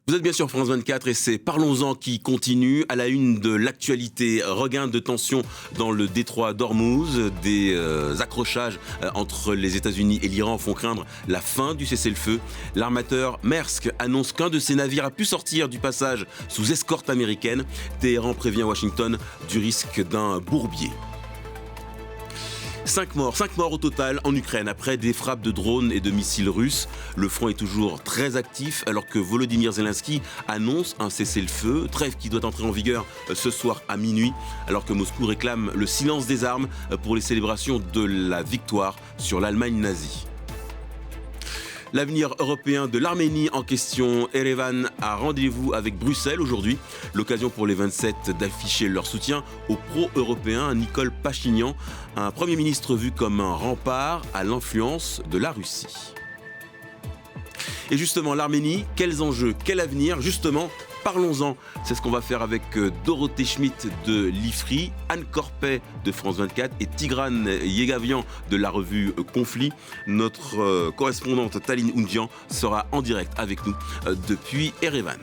Vous êtes bien sur France 24 et c'est Parlons-en qui continue à la une de l'actualité. Regain de tension dans le détroit d'Ormuz. Des accrochages entre les États-Unis et l'Iran font craindre la fin du cessez-le-feu. L'armateur Maersk annonce qu'un de ses navires a pu sortir du passage sous escorte américaine. Téhéran prévient Washington du risque d'un bourbier. 5 morts au total en Ukraine après des frappes de drones et de missiles russes. Le front est toujours très actif alors que Volodymyr Zelensky annonce un cessez-le-feu, trêve qui doit entrer en vigueur ce soir à minuit, alors que Moscou réclame le silence des armes pour les célébrations de la victoire sur l'Allemagne nazie. L'avenir européen de l'Arménie en question. Erevan a rendez-vous avec Bruxelles aujourd'hui. L'occasion pour les 27 d'afficher leur soutien au pro-européen Nicole Pachinian, un Premier ministre vu comme un rempart à l'influence de la Russie. Et justement, l'Arménie, quels enjeux, quel avenir? Justement, parlons-en. C'est ce qu'on va faire avec Dorothée Schmitt de l'IFRI, Anne Corpet de France 24 et Tigrane Yegavian de la revue Conflit. Notre correspondante Taline Oundian sera en direct avec nous depuis Erevan.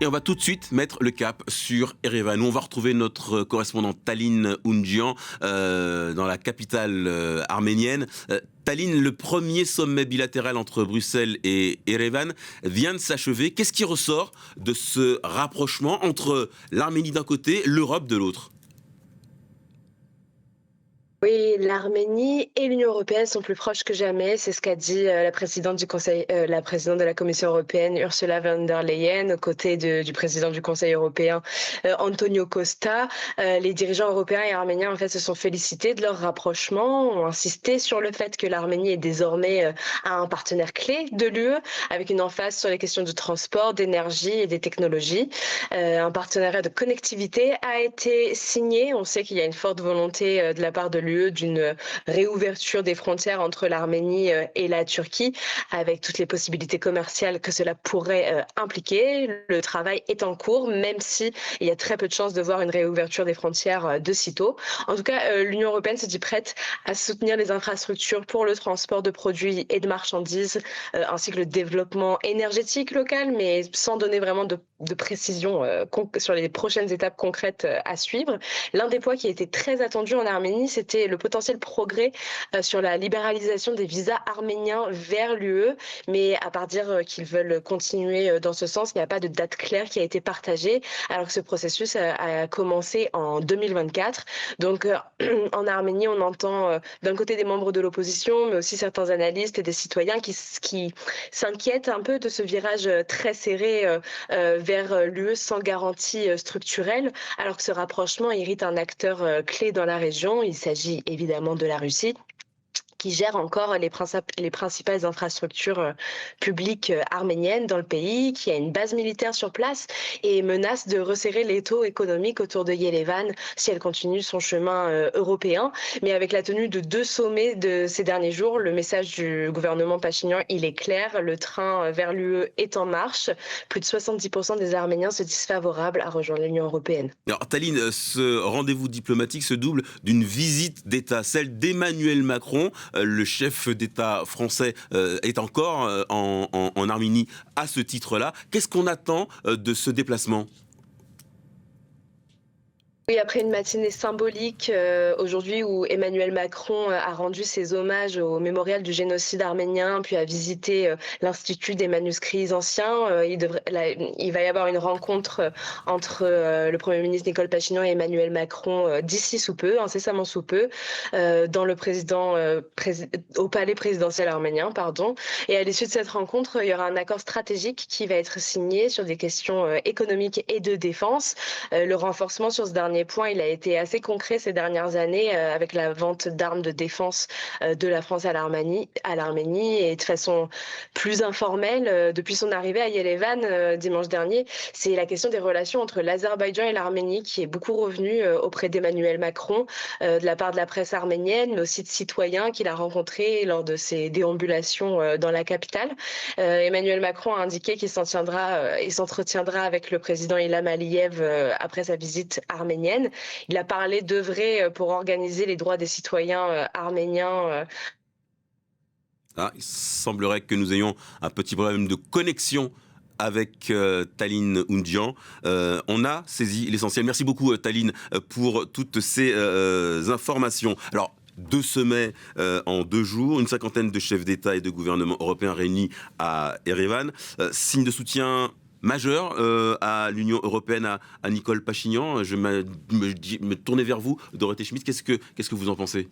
Et on va tout de suite mettre le cap sur Erevan. Nous, on va retrouver notre correspondante Taline Oundian dans la capitale arménienne. Taline, le premier sommet bilatéral entre Bruxelles et Erevan vient de s'achever. Qu'est-ce qui ressort de ce rapprochement entre l'Arménie d'un côté, l'Europe de l'autre ? Oui, l'Arménie et l'Union européenne sont plus proches que jamais. C'est ce qu'a dit la présidente du Conseil, la présidente de la Commission européenne, Ursula von der Leyen, aux côtés du président du Conseil européen, Antonio Costa. Les dirigeants européens et arméniens, en fait, se sont félicités de leur rapprochement, ont insisté sur le fait que l'Arménie est désormais un partenaire clé de l'UE, avec une emphase sur les questions du transport, d'énergie et des technologies. Un partenariat de connectivité a été signé. On sait qu'il y a une forte volonté de la part de l'UE d'une réouverture des frontières entre l'Arménie et la Turquie, avec toutes les possibilités commerciales que cela pourrait impliquer. Le travail est en cours, même si il y a très peu de chances de voir une réouverture des frontières de sitôt. En tout cas, l'Union européenne se dit prête à soutenir les infrastructures pour le transport de produits et de marchandises, ainsi que le développement énergétique local, mais sans donner vraiment de précision sur les prochaines étapes concrètes à suivre. L'un des points qui a été très attendu en Arménie, c'était le potentiel progrès sur la libéralisation des visas arméniens vers l'UE, mais à part dire qu'ils veulent continuer dans ce sens, il n'y a pas de date claire qui a été partagée, alors que ce processus a commencé en 2024. Donc en Arménie, on entend d'un côté des membres de l'opposition, mais aussi certains analystes et des citoyens qui s'inquiètent un peu de ce virage très serré vers l'UE sans garantie structurelle, alors que ce rapprochement irrite un acteur clé dans la région. Il s'agit évidemment de la Russie, qui gère encore les principales infrastructures publiques arméniennes dans le pays, qui a une base militaire sur place et menace de resserrer l'étau économique autour de Yerevan si elle continue son chemin européen. Mais avec la tenue de 2 sommets de ces derniers jours, le message du gouvernement Pachinian, il est clair, le train vers l'UE est en marche. Plus de 70% des Arméniens se disent favorables à rejoindre l'Union européenne. Alors Taline, ce rendez-vous diplomatique se double d'une visite d'État, celle d'Emmanuel Macron. Le chef d'État français est encore en Arménie à ce titre-là. Qu'est-ce qu'on attend de ce déplacement ? Oui, après une matinée symbolique aujourd'hui où Emmanuel Macron a rendu ses hommages au mémorial du génocide arménien, puis a visité l'Institut des manuscrits anciens, il va y avoir une rencontre entre le Premier ministre Nicole Pachinian et Emmanuel Macron d'ici sous peu, incessamment sous peu, dans au palais présidentiel arménien, pardon. Et à l'issue de cette rencontre, il y aura un accord stratégique qui va être signé sur des questions économiques et de défense. Le renforcement sur ce dernier dernier point, il a été assez concret ces dernières années avec la vente d'armes de défense de la France à l'Arménie et de façon plus informelle depuis son arrivée à Yerevan dimanche dernier. C'est la question des relations entre l'Azerbaïdjan et l'Arménie qui est beaucoup revenue auprès d'Emmanuel Macron de la part de la presse arménienne, mais aussi de citoyens qu'il a rencontrés lors de ses déambulations dans la capitale. Emmanuel Macron a indiqué qu'il s'entretiendra avec le président Ilham Aliyev après sa visite arménienne. Il a parlé d'œuvrer pour organiser les droits des citoyens arméniens. Il semblerait que nous ayons un petit problème de connexion avec Taline Oundian. On a saisi l'essentiel. Merci beaucoup Taline pour toutes ces informations. Alors, 2 sommets en 2 jours, une cinquantaine de chefs d'État et de gouvernement européens réunis à Erevan. Signe de soutien majeur à l'Union européenne, à Nicole Pachinian. Je me tournais vers vous, Dorothée Schmitt. Qu'est-ce que vous en pensez ?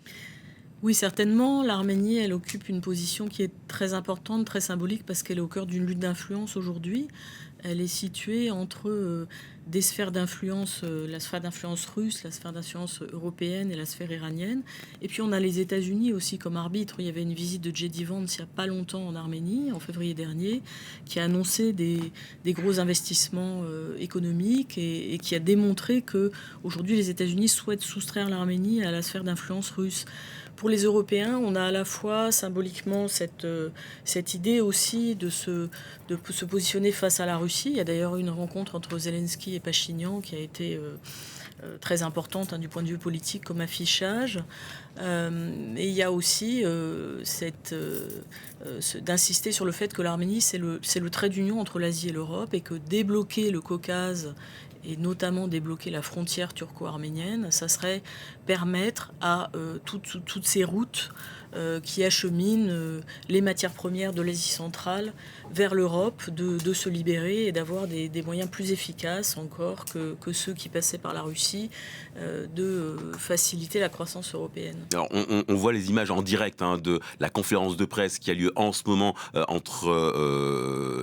Oui, certainement. L'Arménie, elle occupe une position qui est très importante, très symbolique, parce qu'elle est au cœur d'une lutte d'influence aujourd'hui. Elle est située entre des sphères d'influence, la sphère d'influence russe, la sphère d'influence européenne et la sphère iranienne. Et puis on a les États-Unis aussi comme arbitre. Il y avait une visite de J.D. Vance il n'y a pas longtemps en Arménie, en février dernier, qui a annoncé des gros investissements économiques et qui a démontré qu'aujourd'hui les États-Unis souhaitent soustraire l'Arménie à la sphère d'influence russe. Pour les Européens, on a à la fois symboliquement cette idée aussi de se positionner face à la Russie. Il y a d'ailleurs eu une rencontre entre Zelensky et Pachinian qui a été très importante du point de vue politique comme affichage. Et il y a aussi d'insister sur le fait que l'Arménie, c'est le trait d'union entre l'Asie et l'Europe et que débloquer le Caucase et notamment débloquer la frontière turco-arménienne, ça serait permettre à toutes ces routes qui acheminent les matières premières de l'Asie centrale vers l'Europe de se libérer et d'avoir des moyens plus efficaces encore que ceux qui passaient par la Russie de faciliter la croissance européenne. Alors, on voit les images en direct de la conférence de presse qui a lieu en ce moment entre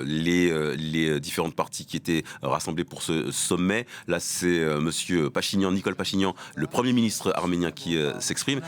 les différentes parties qui étaient rassemblées pour ce sommet. Là, c'est monsieur Pachinian, Nicole Pachinian, le Premier ministre arménien qui s'exprime.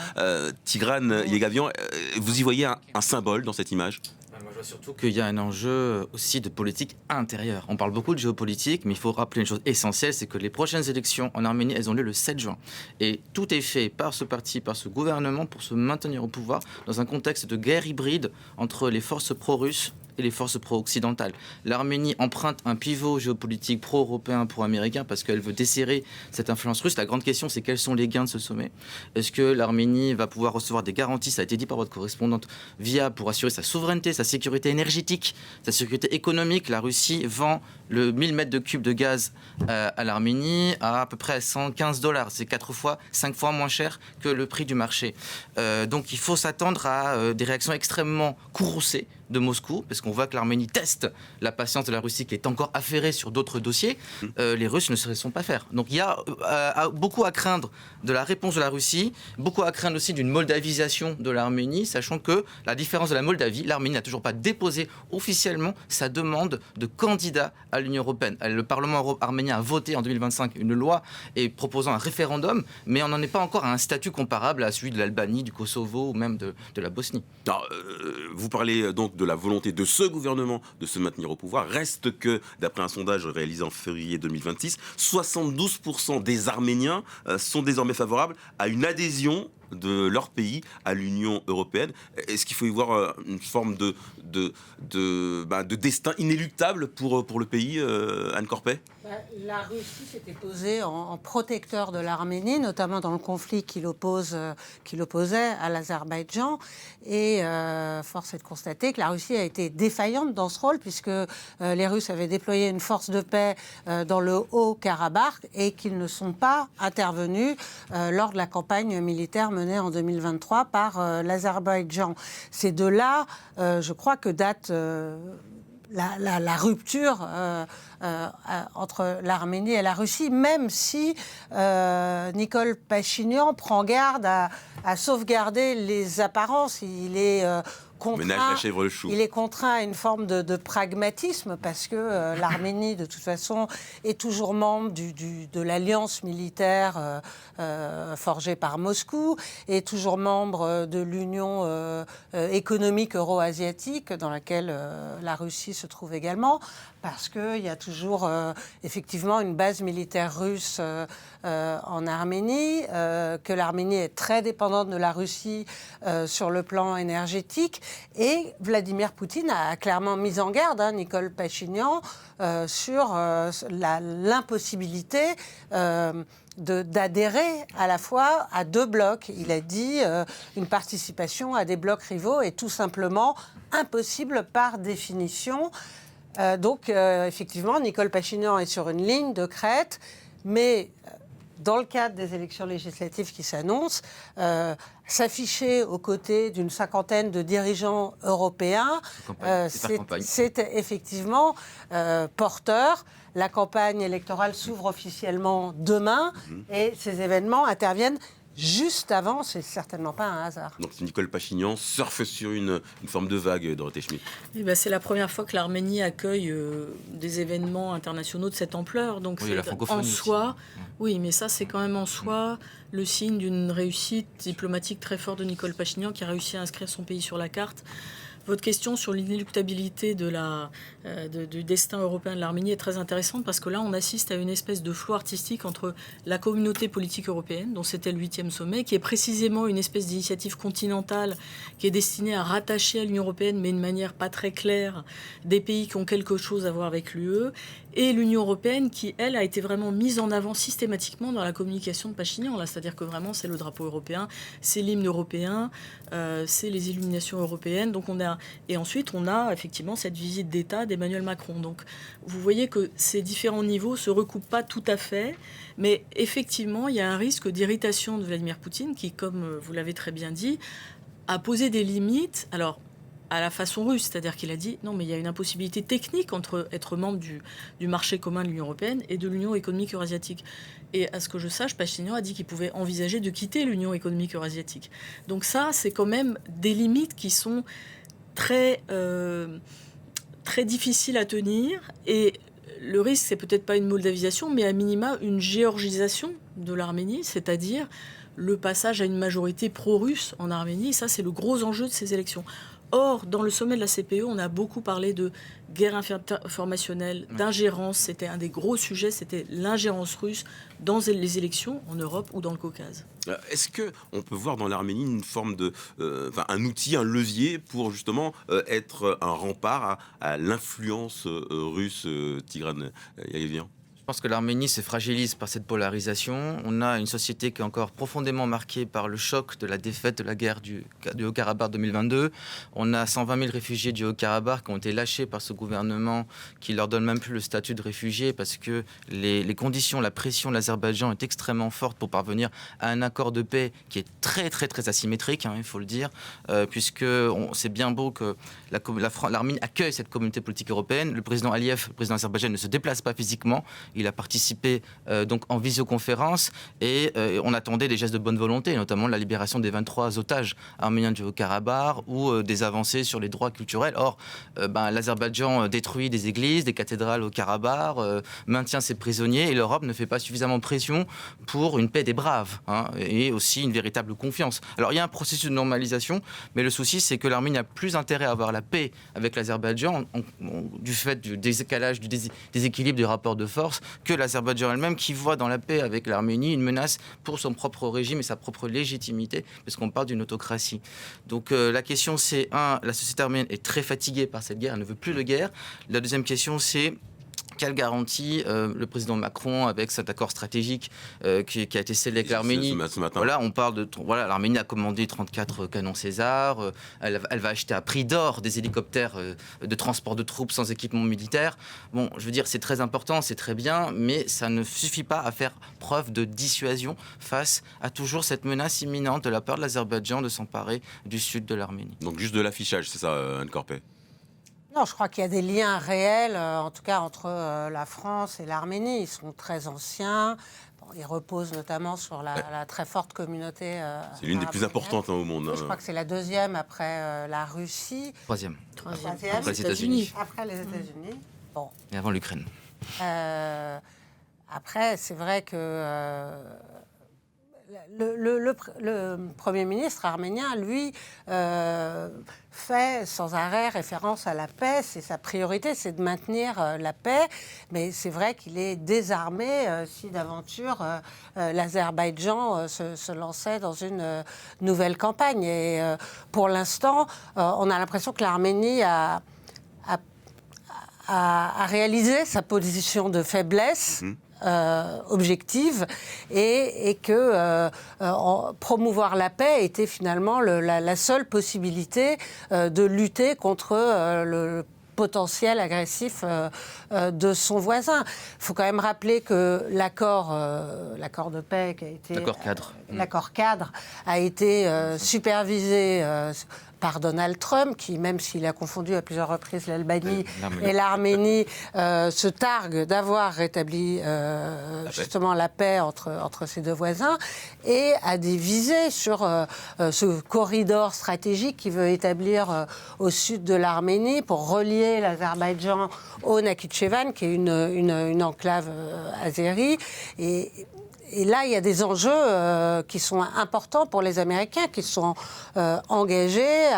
Tigran Yegavian, vous y voyez un symbole dans cette image ? Moi, je vois surtout qu'il y a un enjeu aussi de politique intérieure. On parle beaucoup de géopolitique, mais il faut rappeler une chose essentielle, c'est que les prochaines élections en Arménie, elles ont lieu le 7 juin. Et tout est fait par ce parti, par ce gouvernement, pour se maintenir au pouvoir dans un contexte de guerre hybride entre les forces pro-russes et les forces pro-occidentales. L'Arménie emprunte un pivot géopolitique pro-européen, pro-américain, parce qu'elle veut desserrer cette influence russe. La grande question, c'est quels sont les gains de ce sommet ? Est-ce que l'Arménie va pouvoir recevoir des garanties, ça a été dit par votre correspondante, viables pour assurer sa souveraineté, sa sécurité énergétique, sa sécurité économique ? La Russie vend le 1000 mètres de cube de gaz à l'Arménie à peu près $115. C'est 5 fois moins cher que le prix du marché. Donc il faut s'attendre à des réactions extrêmement courroucées de Moscou, parce qu'on voit que l'Arménie teste la patience de la Russie qui est encore affairée sur d'autres dossiers. Les Russes ne se laisseront pas faire. Donc il y a beaucoup à craindre de la réponse de la Russie, beaucoup à craindre aussi d'une moldavisation de l'Arménie, sachant que la différence de la Moldavie, l'Arménie n'a toujours pas déposé officiellement sa demande de candidat à l'Union européenne. Le Parlement arménien a voté en 2025 une loi et proposant un référendum, mais on n'en est pas encore à un statut comparable à celui de l'Albanie, du Kosovo ou même de la Bosnie. Alors, vous parlez donc de la volonté de ce gouvernement de se maintenir au pouvoir. Reste que, d'après un sondage réalisé en février 2026, 72% des Arméniens sont désormais favorables à une adhésion de leur pays à l'Union européenne. Est-ce qu'il faut y voir une forme de destin inéluctable pour le pays, Anne Corpet ? La Russie s'était posée en protecteur de l'Arménie, notamment dans le conflit qui l'opposait à l'Azerbaïdjan. Et force est de constater que la Russie a été défaillante dans ce rôle, puisque les Russes avaient déployé une force de paix dans le Haut-Karabakh et qu'ils ne sont pas intervenus lors de la campagne militaire menée en 2023 par l'Azerbaïdjan. C'est de là, je crois, que date la rupture entre l'Arménie et la Russie, même si Nicole Pachinian prend garde à sauvegarder les apparences. Il est contraint. La chèvre le chou. Il est contraint à une forme de pragmatisme parce que l'Arménie, de toute façon, est toujours membre de l'alliance militaire forgée par Moscou, est toujours membre de l'Union économique euro-asiatique dans laquelle la Russie se trouve également, parce qu'il y a toujours effectivement une base militaire russe en Arménie, que l'Arménie est très dépendante de la Russie sur le plan énergétique. Et Vladimir Poutine a clairement mis en garde Nicole Pachinian sur l'impossibilité d'adhérer à la fois à deux blocs. Il a dit une participation à des blocs rivaux est tout simplement impossible par définition. Donc, effectivement, Nicole Pachinian est sur une ligne de crête, mais dans le cadre des élections législatives qui s'annoncent, s'afficher aux côtés d'une cinquantaine de dirigeants européens, c'est effectivement porteur. La campagne électorale s'ouvre officiellement demain et ces événements interviennent juste avant, c'est certainement pas un hasard. Donc Nicole Pachinian surfe sur une forme de vague, Dorothée Schmitt. C'est la première fois que l'Arménie accueille des événements internationaux de cette ampleur. Donc oui, c'est en soi, oui, mais ça c'est quand même en soi le signe d'une réussite diplomatique très forte de Nicole Pachinian qui a réussi à inscrire son pays sur la carte. Votre question sur l'inéluctabilité du destin européen de l'Arménie est très intéressante parce que là, on assiste à une espèce de flou artistique entre la communauté politique européenne, dont c'était le 8e sommet, qui est précisément une espèce d'initiative continentale qui est destinée à rattacher à l'Union européenne, mais de manière pas très claire, des pays qui ont quelque chose à voir avec l'UE, et l'Union européenne qui, elle, a été vraiment mise en avant systématiquement dans la communication de Pachinian. C'est-à-dire que vraiment, c'est le drapeau européen, c'est l'hymne européen, c'est les illuminations européennes. Donc et ensuite, on a effectivement cette visite d'État d'Emmanuel Macron. Donc, vous voyez que ces différents niveaux ne se recoupent pas tout à fait, mais effectivement, il y a un risque d'irritation de Vladimir Poutine qui, comme vous l'avez très bien dit, a posé des limites. Alors, à la façon russe, c'est-à-dire qu'il a dit non, mais il y a une impossibilité technique entre être membre du marché commun de l'Union européenne et de l'Union économique eurasiatique. Et à ce que je sache, Pachinian a dit qu'il pouvait envisager de quitter l'Union économique eurasiatique. Donc ça, c'est quand même des limites qui sont très difficiles à tenir. Et le risque, c'est peut-être pas une moldavisation, mais à minima une géorgisation de l'Arménie, c'est-à-dire le passage à une majorité pro-russe en Arménie. Et ça, c'est le gros enjeu de ces élections. Or, dans le sommet de la CPE, on a beaucoup parlé de guerre informationnelle, d'ingérence. C'était un des gros sujets, c'était l'ingérence russe dans les élections en Europe ou dans le Caucase. Est-ce qu'on peut voir dans l'Arménie une forme un outil, un levier pour justement être un rempart à l'influence russe, Tigran Yaevyan ? Je pense que l'Arménie se fragilise par cette polarisation. On a une société qui est encore profondément marquée par le choc de la défaite de la guerre du Haut-Karabakh 2022. On a 120 000 réfugiés du Haut-Karabakh qui ont été lâchés par ce gouvernement qui leur donne même plus le statut de réfugiés parce que les conditions, la pression de l'Azerbaïdjan est extrêmement forte pour parvenir à un accord de paix qui est très très très asymétrique, il faut le dire, puisque c'est bien beau que l'Arménie accueille cette communauté politique européenne. Le président Aliyev, le président azerbaïdjanais, ne se déplace pas physiquement. Il a participé donc en visioconférence et on attendait des gestes de bonne volonté, notamment la libération des 23 otages arméniens du Haut-Karabakh ou des avancées sur les droits culturels. Or, l'Azerbaïdjan détruit des églises, des cathédrales au Karabakh, maintient ses prisonniers et l'Europe ne fait pas suffisamment pression pour une paix des braves et aussi une véritable confiance. Alors, il y a un processus de normalisation, mais le souci, c'est que l'Arménie a plus intérêt à avoir la paix avec l'Azerbaïdjan du fait du décalage, du déséquilibre des rapports de force que l'Azerbaïdjan elle-même qui voit dans la paix avec l'Arménie une menace pour son propre régime et sa propre légitimité parce qu'on parle d'une autocratie. Donc la question c'est, la société arménienne est très fatiguée par cette guerre, elle ne veut plus de guerre. La deuxième question c'est quelle garantie le président Macron avec cet accord stratégique qui a été scellé avec l'Arménie. Ce matin. Voilà, on parle de l'Arménie a commandé 34 canons César, elle va acheter à prix d'or des hélicoptères de transport de troupes sans équipement militaire. Bon, je veux dire, c'est très important, c'est très bien, mais ça ne suffit pas à faire preuve de dissuasion face à toujours cette menace imminente de la part de l'Azerbaïdjan de s'emparer du sud de l'Arménie. Donc juste de l'affichage, c'est ça, Anne Corpet ? Non, je crois qu'il y a des liens réels, en tout cas entre la France et l'Arménie. Ils sont très anciens. Bon, il repose notamment sur la très forte communauté. C'est l'une des plus importantes au monde. Je crois que c'est la deuxième après la Russie. Troisième. Après les États-Unis. Après les États-Unis. Bon. Et avant l'Ukraine. Après, c'est vrai que le Premier ministre arménien, lui, fait sans arrêt référence à la paix. C'est sa priorité, c'est de maintenir la paix. Mais c'est vrai qu'il est désarmé si d'aventure l'Azerbaïdjan se lançait dans une nouvelle campagne. Et pour l'instant, on a l'impression que l'Arménie a réalisé sa position de faiblesse. Objective et que promouvoir la paix était finalement la seule possibilité de lutter contre le potentiel agressif de son voisin. Il faut quand même rappeler que l'accord de paix qui a été... L'accord cadre a été supervisé par Donald Trump, qui, même s'il a confondu à plusieurs reprises l'Albanie et l'Arménie, se targue d'avoir rétabli justement la paix entre ces deux voisins, et a des visées sur ce corridor stratégique qu'il veut établir au sud de l'Arménie pour relier l'Azerbaïdjan au Nakhitchevan, qui est une enclave azérie. Et là, il y a des enjeux qui sont importants pour les Américains, qui sont engagés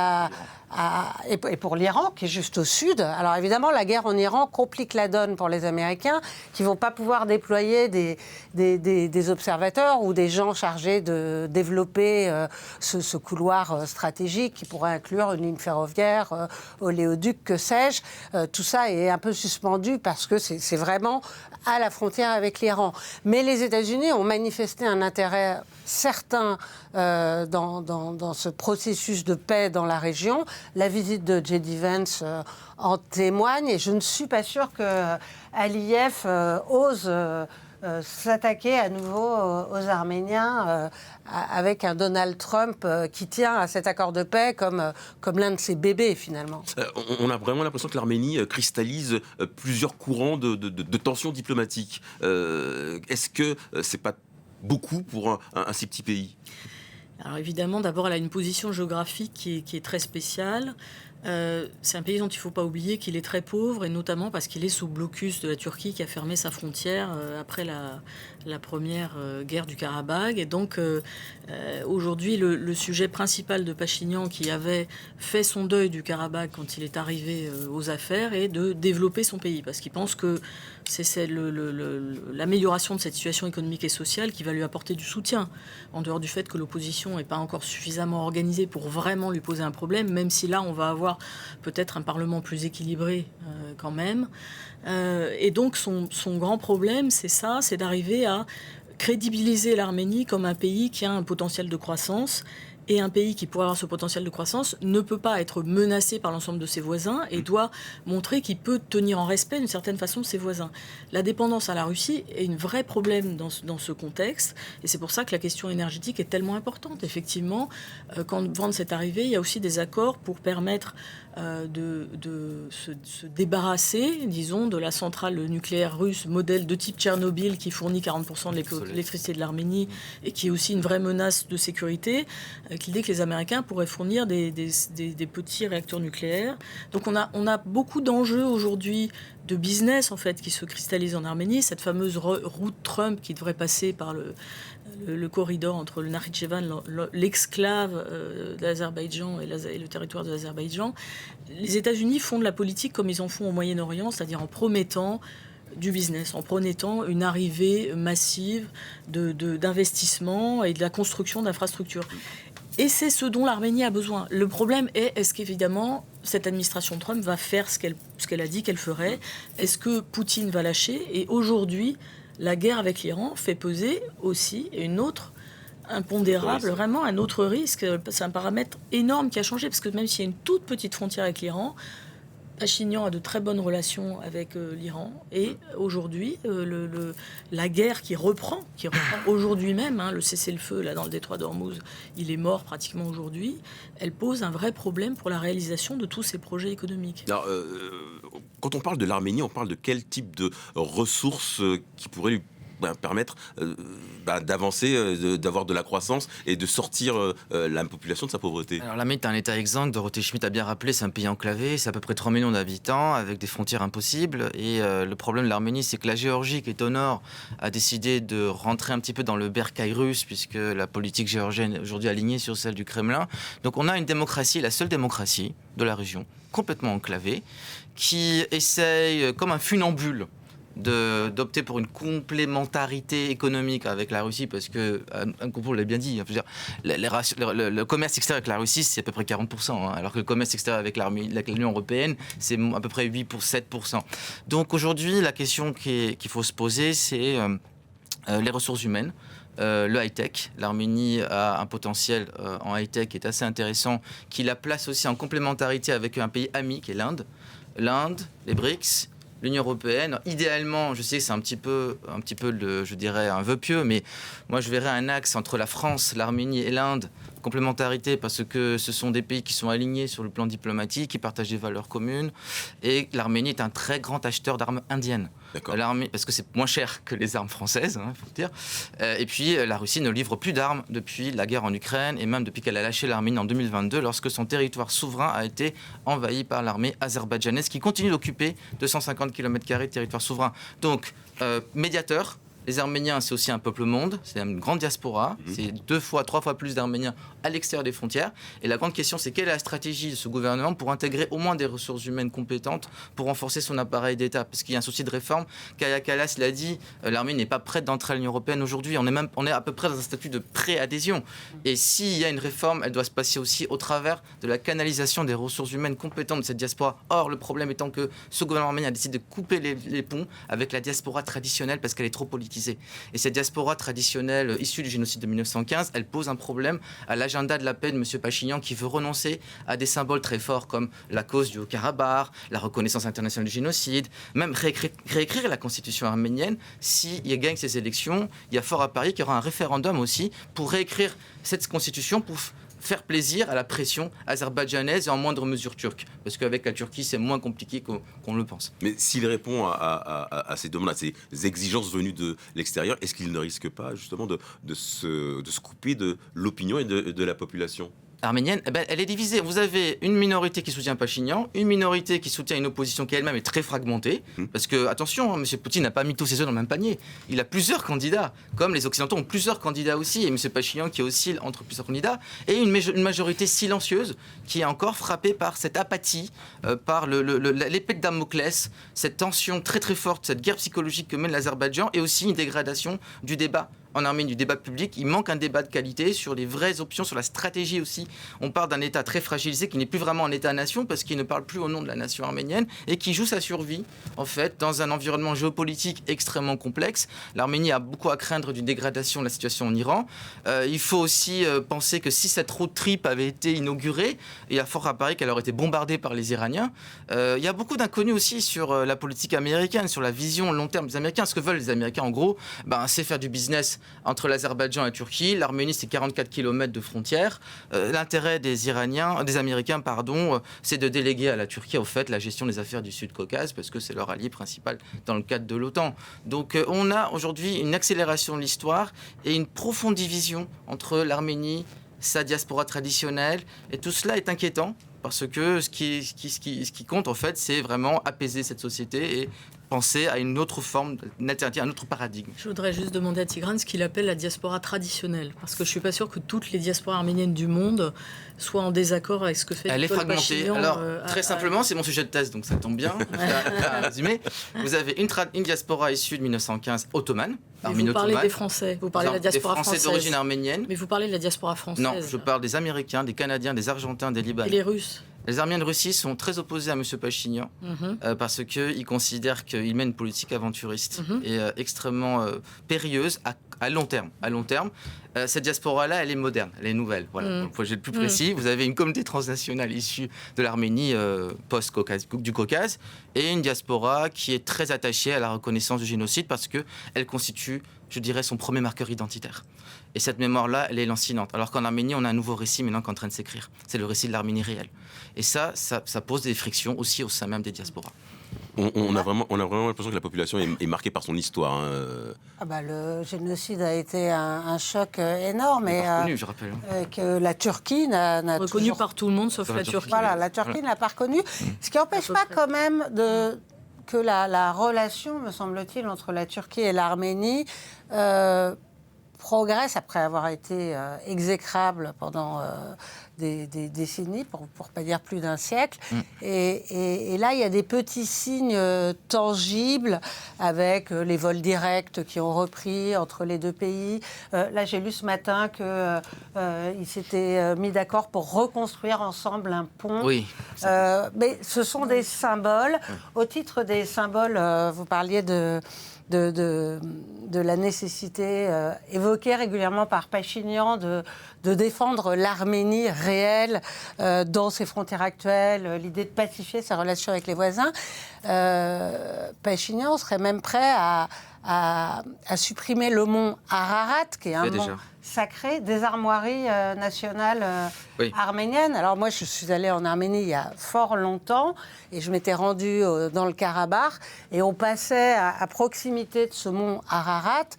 et pour l'Iran, qui est juste au sud. Alors évidemment, la guerre en Iran complique la donne pour les Américains, qui ne vont pas pouvoir déployer des observateurs ou des gens chargés de développer ce couloir stratégique qui pourrait inclure une ligne ferroviaire, oléoduc, que sais-je. Tout ça est un peu suspendu parce que c'est vraiment à la frontière avec l'Iran. Mais les États-Unis ont manifesté un intérêt certain dans ce processus de paix dans la région. La visite de J.D. Vance en témoigne, et je ne suis pas sûre que Aliyev ose s'attaquer à nouveau aux Arméniens avec un Donald Trump qui tient à cet accord de paix comme l'un de ses bébés, finalement. On a vraiment l'impression que l'Arménie cristallise plusieurs courants de tensions diplomatiques. Est-ce que c'est pas beaucoup pour un si petit pays ? Alors évidemment, d'abord, elle a une position géographique qui est très spéciale. C'est un pays dont il ne faut pas oublier qu'il est très pauvre, et notamment parce qu'il est sous blocus de la Turquie qui a fermé sa frontière après la première guerre du Karabagh. Et donc aujourd'hui, le sujet principal de Pachinian, qui avait fait son deuil du Karabagh quand il est arrivé aux affaires, est de développer son pays, parce qu'il pense que c'est l'amélioration de cette situation économique et sociale qui va lui apporter du soutien, en dehors du fait que l'opposition n'est pas encore suffisamment organisée pour vraiment lui poser un problème, même si là on va avoir peut-être un Parlement plus équilibré quand même. Et donc son grand problème, c'est ça, c'est d'arriver à crédibiliser l'Arménie comme un pays qui a un potentiel de croissance. Et un pays qui, pour avoir ce potentiel de croissance, ne peut pas être menacé par l'ensemble de ses voisins et doit montrer qu'il peut tenir en respect d'une certaine façon ses voisins. La dépendance à la Russie est un vrai problème dans ce contexte, et c'est pour ça que la question énergétique est tellement importante. Effectivement, quand Vance est arrivé, il y a aussi des accords pour permettre de se débarrasser, disons, de la centrale nucléaire russe modèle de type Tchernobyl qui fournit 40% de l'électricité de l'Arménie et qui est aussi une vraie menace de sécurité, qu'il dit que les Américains pourraient fournir des petits réacteurs nucléaires. Donc on a beaucoup d'enjeux aujourd'hui de business en fait qui se cristallisent en Arménie. Cette fameuse route Trump qui devrait passer par le corridor entre le Nakhitchevan, l'exclave de l'Azerbaïdjan et le territoire de l'Azerbaïdjan. Les États-Unis font de la politique comme ils en font au Moyen-Orient, c'est-à-dire en promettant du business, en promettant une arrivée massive d'investissements et de la construction d'infrastructures. Et c'est ce dont l'Arménie a besoin. Le problème est-ce qu'évidemment, cette administration Trump va faire ce qu'elle a dit qu'elle ferait ? Est-ce que Poutine va lâcher ? Et aujourd'hui, la guerre avec l'Iran fait peser aussi une autre impondérable, vraiment un autre risque. C'est un paramètre énorme qui a changé, parce que même s'il y a une toute petite frontière avec l'Iran, Pachinian a de très bonnes relations avec l'Iran, et aujourd'hui, la guerre qui reprend aujourd'hui même, le cessez-le-feu là, dans le détroit d'Ormuz, il est mort pratiquement aujourd'hui, elle pose un vrai problème pour la réalisation de tous ces projets économiques. Alors, quand on parle de l'Arménie, on parle de quel type de ressources qui pourraient lui permettre d'avancer, d'avoir de la croissance et de sortir la population de sa pauvreté. Alors l'Arménie est un État exsangue, Dorothée Schmitt a bien rappelé, c'est un pays enclavé, c'est à peu près 3 millions d'habitants avec des frontières impossibles. Et le problème de l'Arménie, c'est que la Géorgie, qui est au nord, a décidé de rentrer un petit peu dans le bercail russe, puisque la politique géorgienne est aujourd'hui alignée sur celle du Kremlin. Donc on a une démocratie, la seule démocratie de la région, complètement enclavée, qui essaye, comme un funambule, d'opter pour une complémentarité économique avec la Russie, parce que, vous l'avez bien dit, je veux dire, le commerce extérieur avec la Russie, c'est à peu près 40%, alors que le commerce extérieur avec l'Union européenne, c'est à peu près 7%. Donc aujourd'hui, la question qu'il faut se poser, c'est les ressources humaines. Le high-tech. L'Arménie a un potentiel en high-tech qui est assez intéressant, qui la place aussi en complémentarité avec un pays ami qui est l'Inde. L'Inde, les BRICS, l'Union européenne. Idéalement, je sais que c'est un petit peu je dirais, un vœu pieux, mais moi je verrais un axe entre la France, l'Arménie et l'Inde, complémentarité, parce que ce sont des pays qui sont alignés sur le plan diplomatique, qui partagent des valeurs communes, et l'Arménie est un très grand acheteur d'armes indiennes. Parce que c'est moins cher que les armes françaises, faut le dire. Et puis la Russie ne livre plus d'armes depuis la guerre en Ukraine, et même depuis qu'elle a lâché l'Arménie en 2022, lorsque son territoire souverain a été envahi par l'armée azerbaïdjanaise, qui continue d'occuper 250 km² de territoire souverain. Donc, médiateur. Les Arméniens, c'est aussi un peuple monde, c'est une grande diaspora, c'est 2 fois, 3 fois plus d'Arméniens à l'extérieur des frontières. Et la grande question, c'est quelle est la stratégie de ce gouvernement pour intégrer au moins des ressources humaines compétentes pour renforcer son appareil d'État. Parce qu'il y a un souci de réforme. Kaja Kallas l'a dit, l'Arménie n'est pas prête d'entrer à l'Union européenne aujourd'hui. On est à peu près dans un statut de pré-adhésion. Et s'il y a une réforme, elle doit se passer aussi au travers de la canalisation des ressources humaines compétentes de cette diaspora. Or, le problème étant que ce gouvernement arménien a décidé de couper les ponts avec la diaspora traditionnelle parce qu'elle est trop politisée. Et cette diaspora traditionnelle issue du génocide de 1915, elle pose un problème à l'agenda de la paix de M. Pachinian, qui veut renoncer à des symboles très forts comme la cause du Haut-Karabakh, la reconnaissance internationale du génocide, même réécrire la constitution arménienne. S'il gagne ces élections, il y a fort à parier qu'il y aura un référendum aussi pour réécrire cette constitution pour faire plaisir à la pression azerbaïdjanaise et en moindre mesure turque. Parce qu'avec la Turquie, c'est moins compliqué qu'on le pense. Mais s'il répond à ces demandes, à ces exigences venues de l'extérieur, est-ce qu'il ne risque pas justement de se couper de l'opinion et de la population arménienne, elle est divisée. Vous avez une minorité qui soutient Pachinian, une minorité qui soutient une opposition qui elle-même est très fragmentée. Parce que, attention, M. Poutine n'a pas mis tous ses œufs dans le même panier. Il a plusieurs candidats, comme les Occidentaux ont plusieurs candidats aussi, et M. Pachinian qui oscille entre plusieurs candidats, et une majorité silencieuse qui est encore frappée par cette apathie, par l'épée de Damoclès, cette tension très très forte, cette guerre psychologique que mène l'Azerbaïdjan, et aussi une dégradation du débat. En Arménie, du débat public, il manque un débat de qualité sur les vraies options, sur la stratégie aussi. On parle d'un État très fragilisé qui n'est plus vraiment un État-nation parce qu'il ne parle plus au nom de la nation arménienne et qui joue sa survie, en fait, dans un environnement géopolitique extrêmement complexe. L'Arménie a beaucoup à craindre d'une dégradation de la situation en Iran. Il faut aussi penser que si cette road trip avait été inaugurée, il y a fort à parier qu'elle aurait été bombardée par les Iraniens. Il y a beaucoup d'inconnus aussi sur la politique américaine, sur la vision long terme des Américains. Ce que veulent les Américains, en gros, c'est faire du business entre l'Azerbaïdjan et la Turquie. L'Arménie, c'est 44 km de frontière. L'intérêt des Américains, c'est de déléguer à la Turquie, au fait, la gestion des affaires du Sud-Caucase, parce que c'est leur allié principal dans le cadre de l'OTAN. Donc on a aujourd'hui une accélération de l'histoire et une profonde division entre l'Arménie, sa diaspora traditionnelle, et tout cela est inquiétant, parce que ce qui compte, en fait, c'est vraiment apaiser cette société et penser à une autre forme, une alternative, un autre paradigme. Je voudrais juste demander à Tigran ce qu'il appelle la diaspora traditionnelle, parce que je ne suis pas sûr que toutes les diasporas arméniennes du monde soient en désaccord avec ce que fait Elle est fragmentée. Pachinian. Alors, très simplement, c'est mon sujet de thèse, donc ça tombe bien. À résumer, vous avez une diaspora issue de 1915 ottomane. Vous parlez des Français, vous parlez de la diaspora française. Des Français d'origine arménienne. Mais vous parlez de la diaspora française. Non, je parle des Américains, des Canadiens, des Argentins, des Libanais. Et les Russes. Les Arméniens de Russie sont très opposés à M. Pachinian parce qu'ils considèrent qu'il mène une politique aventuriste et extrêmement périlleuse à long terme. À long terme, cette diaspora-là, elle est moderne, elle est nouvelle. Voilà. Pour le projet le plus précis, vous avez une communauté transnationale issue de l'Arménie du Caucase et une diaspora qui est très attachée à la reconnaissance du génocide parce qu'elle constitue, je dirais, son premier marqueur identitaire. Et cette mémoire-là, elle est lancinante. Alors qu'en Arménie, on a un nouveau récit maintenant qui est en train de s'écrire. C'est le récit de l'Arménie réelle. Et ça pose des frictions aussi au sein même des diasporas. On a vraiment l'impression que la population est marquée par son histoire. Hein. Le génocide a été un choc énorme. Et reconnu, je rappelle. Que la Turquie n'a reconnu toujours... par tout le monde sauf la Turquie. Voilà, la Turquie n'a pas reconnu. Ce qui n'empêche pas quand même que la relation, me semble-t-il, entre la Turquie et l'Arménie progresse après avoir été exécrable pendant des décennies, pour ne pas dire plus d'un siècle. Et là, il y a des petits signes tangibles avec les vols directs qui ont repris entre les deux pays. Là, j'ai lu ce matin qu'ils s'étaient mis d'accord pour reconstruire ensemble un pont. Oui. Mais ce sont des symboles. Au titre des symboles, vous parliez de la nécessité évoquée régulièrement par Pachinian de défendre l'Arménie réelle dans ses frontières actuelles, l'idée de pacifier sa relation avec les voisins. Pachinian serait même prêt à supprimer le mont Ararat, qui est un mont sacré, des armoiries nationales arméniennes. Alors moi, je suis allée en Arménie il y a fort longtemps et je m'étais rendue dans le Karabakh et on passait à proximité de ce mont Ararat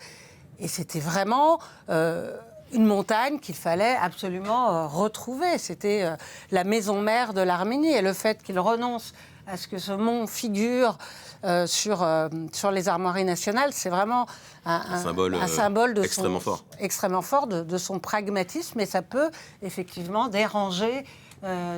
et c'était vraiment une montagne qu'il fallait absolument retrouver. C'était la maison mère de l'Arménie et le fait qu'il renonce à ce que ce mont figure sur les armoiries nationales, c'est vraiment un symbole de extrêmement fort de son pragmatisme, et ça peut effectivement déranger,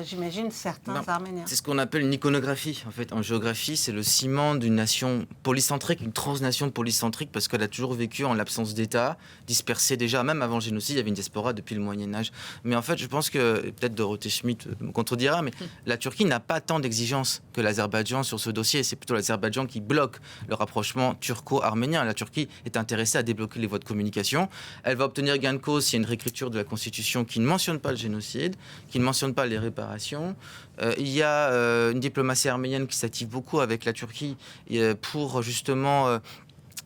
j'imagine, certains Arméniens. C'est ce qu'on appelle une iconographie. En fait, en géographie, c'est le ciment d'une nation polycentrique, une transnation polycentrique, parce qu'elle a toujours vécu en l'absence d'État, dispersée déjà, même avant le génocide, il y avait une diaspora depuis le Moyen-Âge. Mais en fait, je pense que, peut-être Dorothée Schmitt me contredira, mais la Turquie n'a pas tant d'exigences que l'Azerbaïdjan sur ce dossier. C'est plutôt l'Azerbaïdjan qui bloque le rapprochement turco-arménien. La Turquie est intéressée à débloquer les voies de communication. Elle va obtenir gain de cause s'il y a une réécriture de la Constitution qui ne mentionne pas le génocide, qui ne mentionne pas les réparations. Il y a une diplomatie arménienne qui s'active beaucoup avec la Turquie pour justement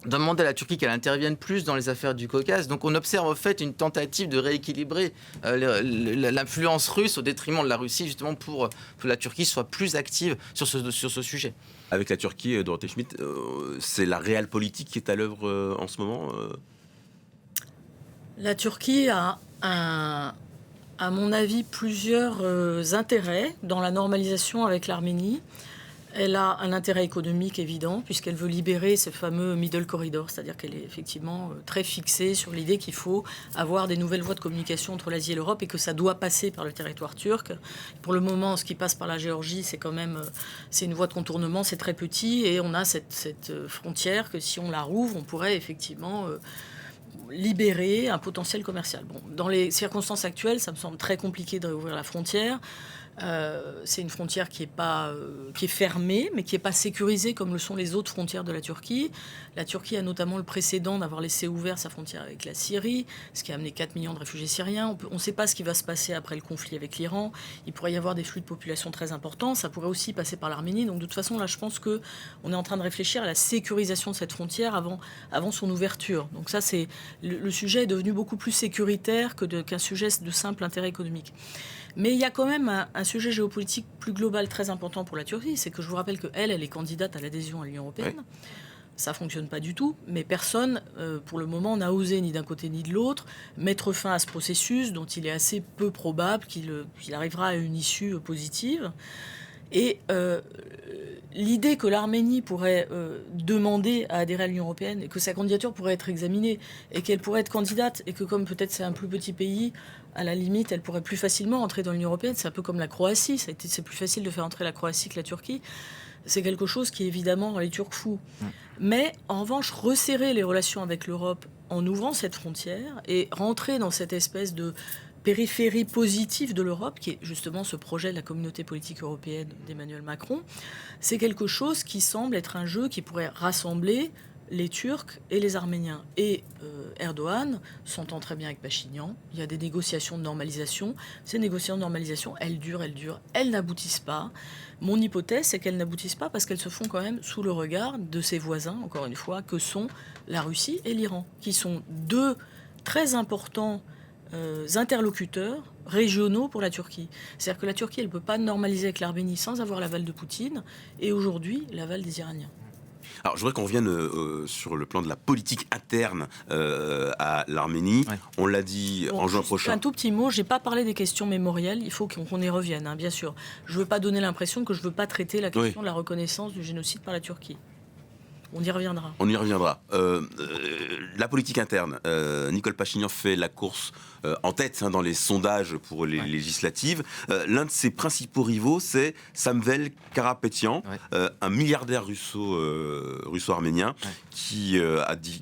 demander à la Turquie qu'elle intervienne plus dans les affaires du Caucase. Donc on observe en fait une tentative de rééquilibrer l'influence russe au détriment de la Russie, justement pour que la Turquie soit plus active sur ce sujet. Avec la Turquie, Dorothée Schmitt, c'est la réelle politique qui est à l'œuvre en ce moment La Turquie a à mon avis, plusieurs intérêts dans la normalisation avec l'Arménie. Elle a un intérêt économique évident, puisqu'elle veut libérer ce fameux middle corridor, c'est-à-dire qu'elle est effectivement très fixée sur l'idée qu'il faut avoir des nouvelles voies de communication entre l'Asie et l'Europe et que ça doit passer par le territoire turc. Pour le moment, ce qui passe par la Géorgie, c'est quand même c'est une voie de contournement, c'est très petit, et on a cette frontière que si on la rouvre, on pourrait effectivement libérer un potentiel commercial. Bon, dans les circonstances actuelles, ça me semble très compliqué de réouvrir la frontière. C'est une frontière qui est fermée, mais qui n'est pas sécurisée comme le sont les autres frontières de la Turquie. La Turquie a notamment le précédent d'avoir laissé ouverte sa frontière avec la Syrie, ce qui a amené 4 millions de réfugiés syriens. On ne sait pas ce qui va se passer après le conflit avec l'Iran. Il pourrait y avoir des flux de population très importants. Ça pourrait aussi passer par l'Arménie. Donc de toute façon, là, je pense qu'on est en train de réfléchir à la sécurisation de cette frontière avant son ouverture. Donc ça, le sujet est devenu beaucoup plus sécuritaire qu'un sujet de simple intérêt économique. Mais il y a quand même un sujet géopolitique plus global très important pour la Turquie, c'est que je vous rappelle qu'elle est candidate à l'adhésion à l'Union européenne. Oui. Ça ne fonctionne pas du tout, mais personne, pour le moment, n'a osé, ni d'un côté ni de l'autre, mettre fin à ce processus dont il est assez peu probable qu'il arrivera à une issue positive. Et l'idée que l'Arménie pourrait demander à adhérer à l'Union européenne et que sa candidature pourrait être examinée et qu'elle pourrait être candidate et que comme peut-être c'est un plus petit pays, à la limite, elle pourrait plus facilement entrer dans l'Union européenne. C'est un peu comme la Croatie. C'est plus facile de faire entrer la Croatie que la Turquie. C'est quelque chose qui, évidemment, rend les Turcs fous. Mais, en revanche, resserrer les relations avec l'Europe en ouvrant cette frontière et rentrer dans cette espèce de périphérie positive de l'Europe, qui est justement ce projet de la communauté politique européenne d'Emmanuel Macron, c'est quelque chose qui semble être un jeu qui pourrait rassembler les Turcs et les Arméniens. Et Erdogan s'entend très bien avec Pachinian. Il y a des négociations de normalisation. Ces négociations de normalisation, elles durent. Elles n'aboutissent pas. Mon hypothèse, c'est qu'elles n'aboutissent pas parce qu'elles se font quand même sous le regard de ses voisins, encore une fois, que sont la Russie et l'Iran, qui sont deux très importants interlocuteurs régionaux pour la Turquie. C'est-à-dire que la Turquie, elle ne peut pas normaliser avec l'Arménie sans avoir l'aval de Poutine, et aujourd'hui, l'aval des Iraniens. Alors, je voudrais qu'on revienne sur le plan de la politique interne à l'Arménie. Ouais. On l'a dit en juin prochain. Un tout petit mot, je n'ai pas parlé des questions mémorielles, il faut qu'on y revienne, hein, bien sûr. Je ne veux pas donner l'impression que je ne veux pas traiter la question de la reconnaissance du génocide par la Turquie. On y reviendra. On y reviendra. La politique interne, Nicole Pachinian fait la course en tête dans les sondages pour les législatives. L'un de ses principaux rivaux, c'est Samvel Karapetyan, un milliardaire russo-arménien qui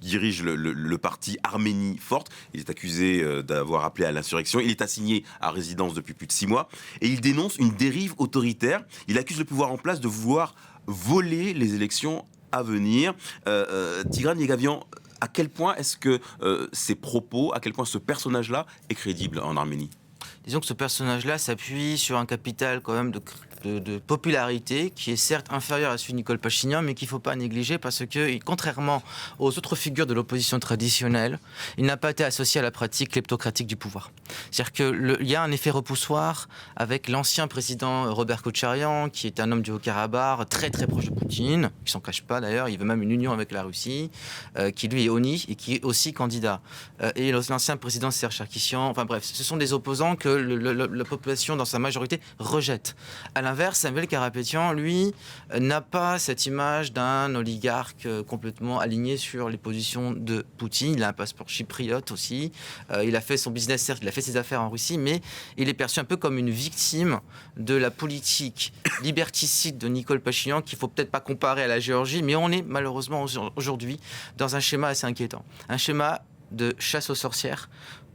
dirige le parti Arménie Forte. Il est accusé d'avoir appelé à l'insurrection. Il est assigné à résidence depuis plus de 6 mois. Et il dénonce une dérive autoritaire. Il accuse le pouvoir en place de vouloir voler les élections à venir. Tigran Yegavian, à quel point est-ce que ces propos, à quel point ce personnage-là est crédible en Arménie ? Disons que ce personnage-là s'appuie sur un capital quand même de popularité qui est certes inférieur à celui de Nicole Pachinian, mais qu'il ne faut pas négliger parce que, contrairement aux autres figures de l'opposition traditionnelle, il n'a pas été associé à la pratique kleptocratique du pouvoir. C'est-à-dire qu'il y a un effet repoussoir avec l'ancien président Robert Kocharyan, qui est un homme du Haut-Karabakh, très très proche de Poutine, qui ne s'en cache pas d'ailleurs, il veut même une union avec la Russie, qui lui est honni et qui est aussi candidat. Et l'ancien président Serge Sarkissian, enfin bref, ce sont des opposants que la population dans sa majorité rejette. À l'inverse, Samvel Karapetyan, lui, n'a pas cette image d'un oligarque complètement aligné sur les positions de Poutine. Il a un passeport chypriote aussi. Il a fait son business, certes, il a fait ses affaires en Russie, mais il est perçu un peu comme une victime de la politique liberticide de Nicole Pachinian, qu'il ne faut peut-être pas comparer à la Géorgie, mais on est malheureusement aujourd'hui dans un schéma assez inquiétant. Un schéma de chasse aux sorcières,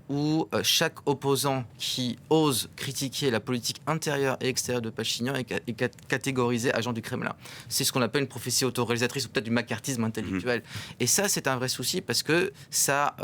où chaque opposant qui ose critiquer la politique intérieure et extérieure de Pachinian est catégorisé agent du Kremlin. C'est ce qu'on appelle une prophétie autoréalisatrice ou peut-être du macartisme intellectuel. Et ça, c'est un vrai souci parce que ça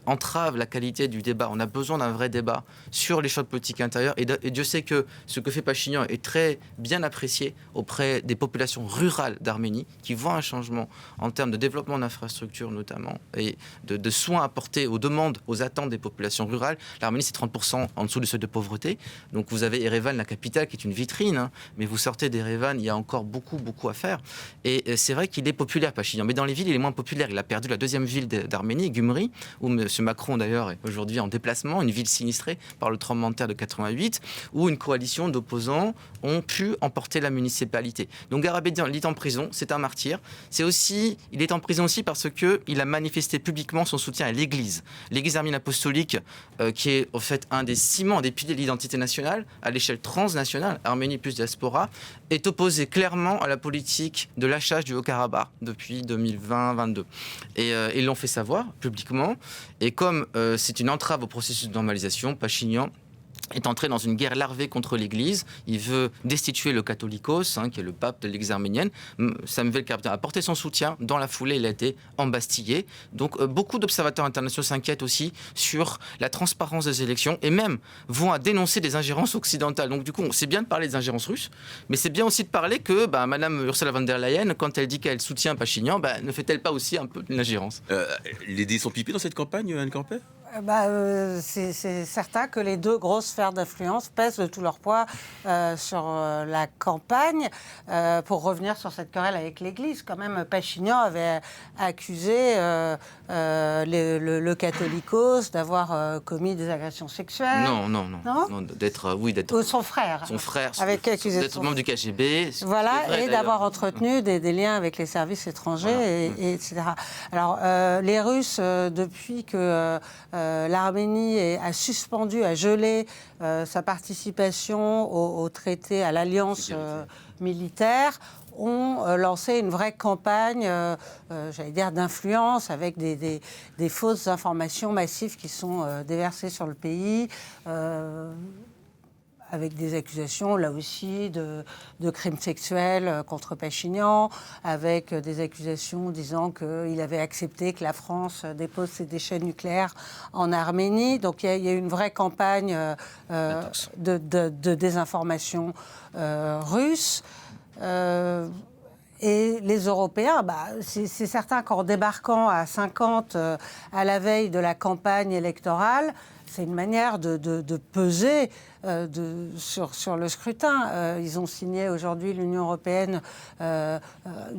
entrave la qualité du débat. On a besoin d'un vrai débat sur les choix de politique intérieure. Et Dieu sait que ce que fait Pachinian est très bien apprécié auprès des populations rurales d'Arménie qui voient un changement en termes de développement d'infrastructures notamment et de soins apportés aux demandes, aux attentes des populations rurales. L'Arménie, c'est 30% en dessous du seuil de pauvreté. Donc vous avez Erevan, la capitale, qui est une vitrine, hein, mais vous sortez d'Erevan, il y a encore beaucoup à faire. Et c'est vrai qu'il est populaire, Pachinian, mais dans les villes, il est moins populaire. Il a perdu la deuxième ville d'Arménie, Gyumri, où M. Macron, d'ailleurs, est aujourd'hui en déplacement, une ville sinistrée par le tremblement de terre de 88, où une coalition d'opposants ont pu emporter la municipalité. Donc Karapetyan, il est en prison, c'est un martyr. Il est en prison aussi parce qu'il a manifesté publiquement son soutien à l'Église. L'Église arménienne apostolique, qui est au fait un des ciments, des piliers de l'identité nationale, à l'échelle transnationale, Arménie plus diaspora, est opposée clairement à la politique de lâchage du Haut-Karabakh depuis 2020-22. Et ils l'ont fait savoir publiquement. Et comme c'est une entrave au processus de normalisation, Pachinian est entré dans une guerre larvée contre l'Église. Il veut destituer le catholicos, qui est le pape de l'Église arménienne. Samvel Karapetyan a porté son soutien. Dans la foulée, il a été embastillé. Donc beaucoup d'observateurs internationaux s'inquiètent aussi sur la transparence des élections et même vont à dénoncer des ingérences occidentales. Donc du coup, c'est bien de parler des ingérences russes, mais c'est bien aussi de parler que Madame Ursula von der Leyen, quand elle dit qu'elle soutient Pachinian, ne fait-elle pas aussi un peu de l'ingérence Les dés sont pipés dans cette campagne, Anne Campet ? C'est certain que les deux grosses sphères d'influence pèsent de tout leur poids sur la campagne. Pour revenir sur cette querelle avec l'Église, quand même, Pachinian avait accusé le catholicos d'avoir commis des agressions sexuelles. Non, d'être. Son frère. Son frère. Avec accusé d'être membre du KGB. Voilà, vrai, et d'avoir entretenu des liens avec les services étrangers, et etc. Alors, les Russes, depuis que l'Arménie a suspendu, a gelé sa participation au traité, à l'alliance militaire, ont lancé une vraie campagne, d'influence avec des fausses informations massives qui sont déversées sur le pays. Avec des accusations, là aussi, de crimes sexuels contre Pachinian, avec des accusations disant qu'il avait accepté que la France dépose ses déchets nucléaires en Arménie. Donc il y a une vraie campagne de désinformation russe. Et les Européens, c'est certain qu'en débarquant à 50 à la veille de la campagne électorale, c'est une manière de peser sur le scrutin. Ils ont signé aujourd'hui, l'Union européenne, une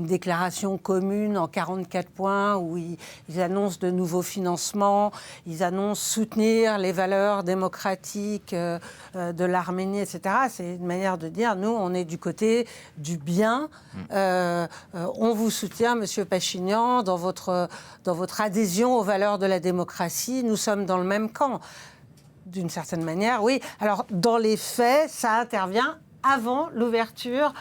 déclaration commune en 44 points où ils annoncent de nouveaux financements, ils annoncent soutenir les valeurs démocratiques de l'Arménie, etc. C'est une manière de dire, nous, on est du côté du bien. On vous soutient, Monsieur Pachinian, dans votre adhésion aux valeurs de la démocratie. Nous sommes dans le même camp. D'une certaine manière, oui. Alors, dans les faits, ça intervient avant l'ouverture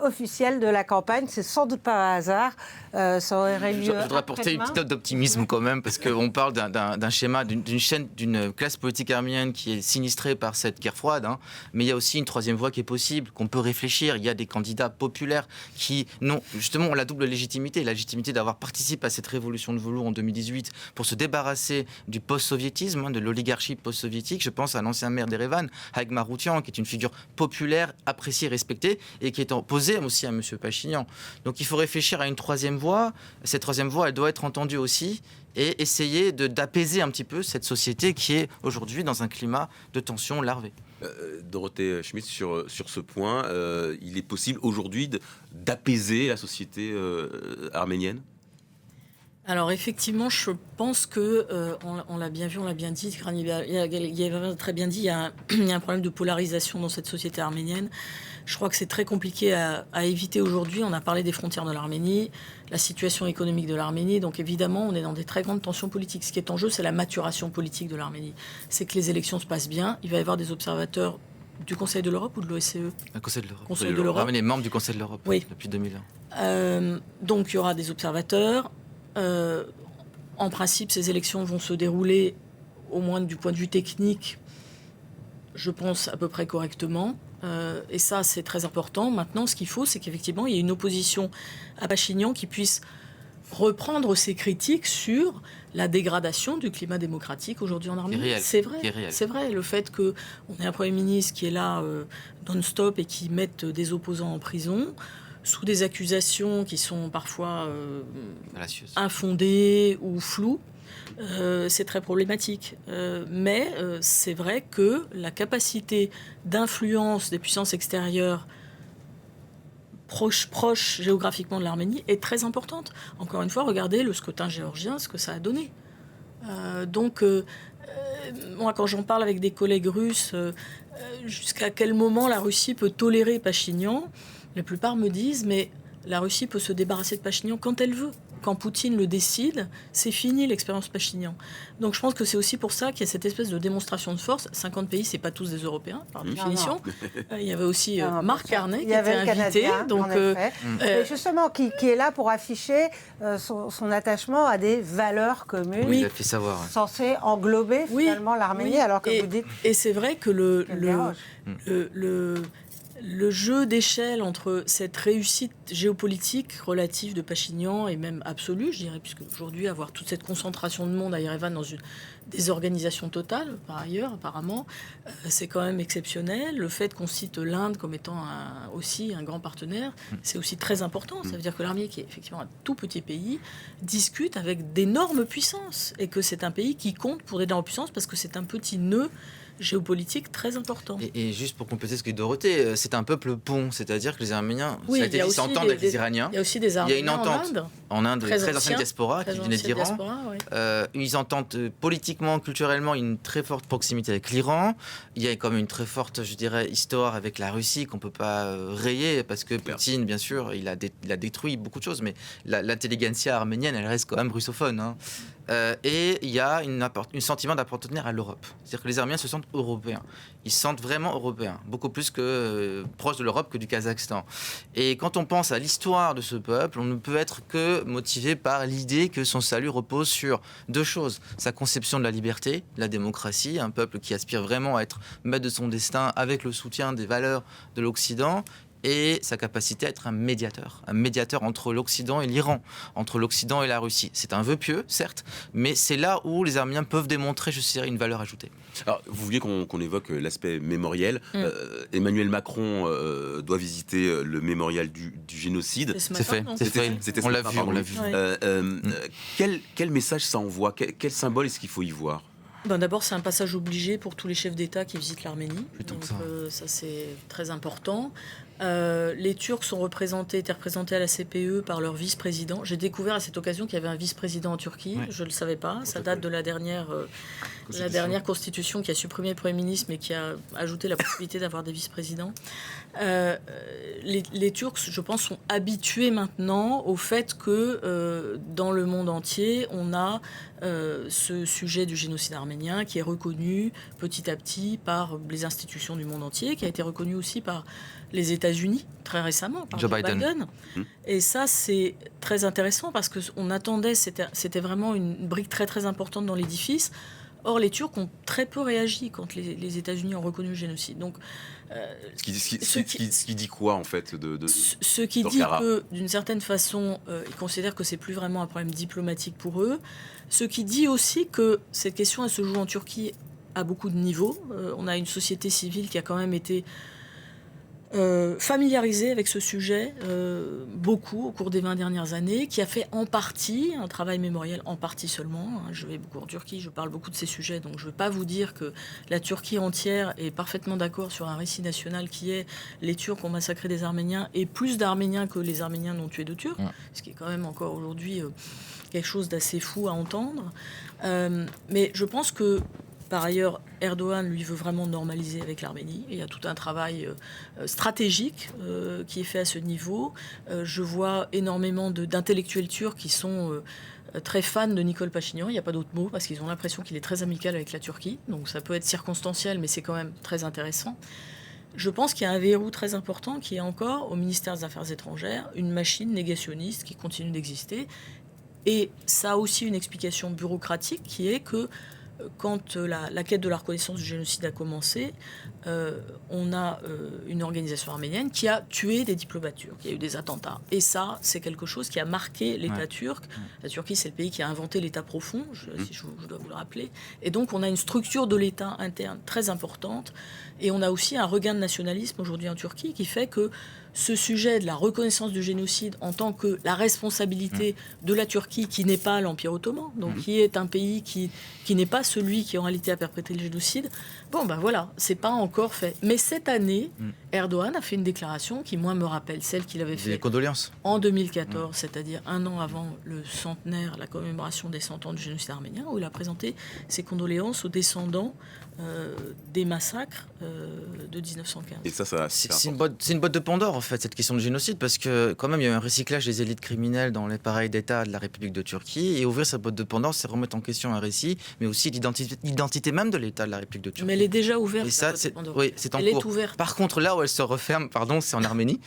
officielle de la campagne. C'est sans doute pas un hasard. Ça aurait lieu. Je voudrais apporter une petite note d'optimisme quand même, parce qu'on parle d'un schéma, d'une classe politique arménienne qui est sinistrée par cette guerre froide, hein. Mais il y a aussi une troisième voie qui est possible, qu'on peut réfléchir. Il y a des candidats populaires qui justement ont la double légitimité, la légitimité d'avoir participé à cette révolution de velours en 2018 pour se débarrasser du post-soviétisme, hein, de l'oligarchie post-soviétique. Je pense à l'ancien maire d'Erevan, Haïk Maroutian, qui est une figure populaire, appréciée, respectée, et qui est opposée aussi à M. Pachinian. Donc il faut réfléchir à une troisième voie. Cette troisième voie, elle doit être entendue aussi et essayer d'apaiser un petit peu cette société qui est aujourd'hui dans un climat de tension larvée. Dorothée Schmitt, sur ce point, il est possible aujourd'hui d'apaiser la société arménienne ? Alors effectivement, je pense que, on l'a bien vu, on l'a bien dit, il y a très bien dit, il y a un problème de polarisation dans cette société arménienne. Je crois que c'est très compliqué à éviter aujourd'hui. On a parlé des frontières de l'Arménie, la situation économique de l'Arménie. Donc évidemment, on est dans des très grandes tensions politiques. Ce qui est en jeu, c'est la maturation politique de l'Arménie. C'est que les élections se passent bien. Il va y avoir des observateurs du Conseil de l'Europe ou de l'OSCE ? Le Conseil de l'Europe. Conseil de l'Europe. L'Arménie est membre du Conseil de l'Europe depuis 2001. Donc il y aura des observateurs. En principe, ces élections vont se dérouler, au moins du point de vue technique, je pense à peu près correctement. Et ça, c'est très important. Maintenant, ce qu'il faut, c'est qu'effectivement, il y ait une opposition à Pachinian qui puisse reprendre ses critiques sur la dégradation du climat démocratique aujourd'hui en Arménie. C'est vrai. C'est vrai. Le fait qu'on ait un Premier ministre qui est là non-stop et qui mette des opposants en prison, sous des accusations qui sont parfois infondées ou floues, c'est très problématique. Mais c'est vrai que la capacité d'influence des puissances extérieures proches géographiquement de l'Arménie est très importante. Encore une fois, regardez le scrutin géorgien, ce que ça a donné. Moi, quand j'en parle avec des collègues russes, jusqu'à quel moment la Russie peut tolérer Pachinian ? La plupart me disent, mais la Russie peut se débarrasser de Pachinian quand elle veut. Quand Poutine le décide, c'est fini l'expérience Pachinian. Donc je pense que c'est aussi pour ça qu'il y a cette espèce de démonstration de force. 50 pays, c'est pas tous des Européens, par définition. Il y avait aussi Marc Carnet qui était invité. Donc, et justement, qui est là pour afficher son attachement à des valeurs communes. Oui, il a fait savoir. Censées englober finalement l'Arménie, alors que vous dites... Et c'est vrai que le jeu d'échelle entre cette réussite géopolitique relative de Pachinian et même absolue, je dirais, puisque aujourd'hui, avoir toute cette concentration de monde à Erevan dans une désorganisation totale, par ailleurs, apparemment, c'est quand même exceptionnel. Le fait qu'on cite l'Inde comme étant aussi un grand partenaire, c'est aussi très important. Ça veut dire que l'Arménie, qui est effectivement un tout petit pays, discute avec d'énormes puissances et que c'est un pays qui compte pour d'énormes puissances parce que c'est un petit nœud géopolitique très important. Et juste pour compléter ce que dit Dorothée, c'est un peuple pont, c'est-à-dire que les Arméniens s'entendent avec les Iraniens. Il y a aussi des Arméniens en Inde, très ancienne diaspora qui venait d'Iran. Ils entendent politiquement, culturellement une très forte proximité avec l'Iran. Il y a comme une très forte, je dirais, histoire avec la Russie qu'on ne peut pas rayer parce que Poutine, bien sûr, il a détruit beaucoup de choses, mais l'intelligentsia arménienne, elle reste quand même russophone. Hein. Et il y a un sentiment d'appartenir à l'Europe. C'est-à-dire que les Arméniens se sentent européens. Ils se sentent vraiment européens, beaucoup plus que proches de l'Europe que du Kazakhstan. Et quand on pense à l'histoire de ce peuple, on ne peut être que motivé par l'idée que son salut repose sur deux choses. Sa conception de la liberté, la démocratie, un peuple qui aspire vraiment à être maître de son destin avec le soutien des valeurs de l'Occident, et sa capacité à être un médiateur entre l'Occident et l'Iran, entre l'Occident et la Russie. C'est un vœu pieux, certes, mais c'est là où les Arméniens peuvent démontrer, je dirais, une valeur ajoutée. Alors, vous vouliez qu'on évoque l'aspect mémoriel. Emmanuel Macron doit visiter le mémorial du génocide. C'est fait. On l'a vu. Quel message ça envoie ? Quel symbole est-ce qu'il faut y voir ? D'abord, c'est un passage obligé pour tous les chefs d'État qui visitent l'Arménie. Donc, ça, c'est très important. Les Turcs étaient représentés à la CPE par leur vice-président. J'ai découvert à cette occasion qu'il y avait un vice-président en Turquie. Ouais. Je ne le savais pas. Ça date de la dernière constitution qui a supprimé le Premier ministre, mais qui a ajouté la possibilité d'avoir des vice-présidents. Les Turcs, je pense, sont habitués maintenant au fait que dans le monde entier, on a ce sujet du génocide arménien qui est reconnu petit à petit par les institutions du monde entier, qui a été reconnu aussi par les États-Unis très récemment, par Joe Biden. Et ça, c'est très intéressant parce qu'on attendait, c'était vraiment une brique très très importante dans l'édifice. Or, les Turcs ont très peu réagi quand les États-Unis ont reconnu le génocide. Donc, ce qui dit quoi, en fait Ce qui dit que, d'une certaine façon, ils considèrent que c'est plus vraiment un problème diplomatique pour eux. Ce qui dit aussi que cette question, elle se joue en Turquie à beaucoup de niveaux. On a une société civile qui a quand même été familiarisée avec ce sujet beaucoup au cours des 20 dernières années, qui a fait en partie un travail mémoriel, en partie seulement. Je vais beaucoup en Turquie, je parle beaucoup de ces sujets, donc je ne vais pas vous dire que la Turquie entière est parfaitement d'accord sur un récit national qui est les Turcs ont massacré des Arméniens et plus d'Arméniens que les Arméniens n'ont tué de Turcs, ce qui est quand même encore aujourd'hui quelque chose d'assez fou à entendre. Mais je pense que par ailleurs, Erdogan, lui, veut vraiment normaliser avec l'Arménie. Il y a tout un travail stratégique qui est fait à ce niveau. Je vois énormément d'intellectuels turcs qui sont très fans de Nikol Pachinian. Il n'y a pas d'autre mot parce qu'ils ont l'impression qu'il est très amical avec la Turquie. Donc ça peut être circonstanciel, mais c'est quand même très intéressant. Je pense qu'il y a un verrou très important qui est encore, au ministère des Affaires étrangères, une machine négationniste qui continue d'exister. Et ça a aussi une explication bureaucratique qui est que quand la quête de la reconnaissance du génocide a commencé, on a une organisation arménienne qui a tué des diplomates turcs. Il y a eu des attentats. Et ça, c'est quelque chose qui a marqué l'État turc. La Turquie, c'est le pays qui a inventé l'État profond, si je dois vous le rappeler. Et donc, on a une structure de l'État interne très importante. Et on a aussi un regain de nationalisme aujourd'hui en Turquie qui fait que ce sujet de la reconnaissance du génocide en tant que la responsabilité de la Turquie, qui n'est pas l'Empire ottoman, donc qui est un pays qui n'est pas celui qui en réalité a perpétré le génocide, voilà, c'est pas encore fait. Mais cette année, Erdogan a fait une déclaration qui, moi, me rappelle celle qu'il avait faite en 2014, c'est-à-dire un an avant le centenaire, la commémoration des 100 ans du génocide arménien, où il a présenté ses condoléances aux descendants des massacres de 1915. Et c'est une boîte de Pandore, en fait, cette question de génocide, parce que quand même, il y a eu un recyclage des élites criminelles dans l'appareil d'État de la République de Turquie, et ouvrir cette boîte de Pandore, c'est remettre en question un récit, mais aussi l'identité même de l'État de la République de Turquie. Mais elle est déjà ouverte. Et ça, c'est en cours. Est ouverte. Par contre, là où elle se referme, c'est en Arménie,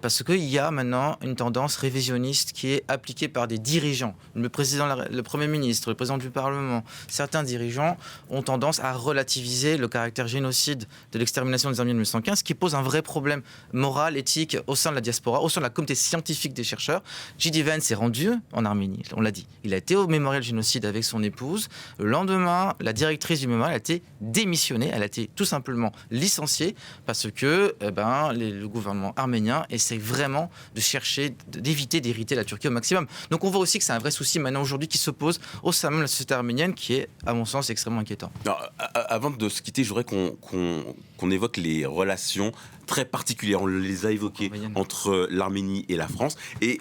parce qu'il y a maintenant une tendance révisionniste qui est appliquée par des dirigeants. Le Premier ministre, le président du Parlement, certains dirigeants ont tendance à relativiser le caractère génocide de l'extermination des Arméniens de 1915, qui pose un vrai problème moral, éthique au sein de la diaspora, au sein de la communauté scientifique des chercheurs. J.D. Vance s'est rendu en Arménie, on l'a dit. Il a été au mémorial génocide avec son épouse. Le lendemain, la directrice du mémorial a été démissionnée, elle a été tout simplement licenciée parce que le gouvernement arménien essaie vraiment de chercher, d'éviter d'hériter la Turquie au maximum. Donc on voit aussi que c'est un vrai souci maintenant aujourd'hui qui se pose au sein même de la société arménienne, qui est, à mon sens, extrêmement inquiétant. Alors, avant de se quitter, je voudrais qu'on évoque les relations très particulières, on les a évoquées, entre l'Arménie et la France. Et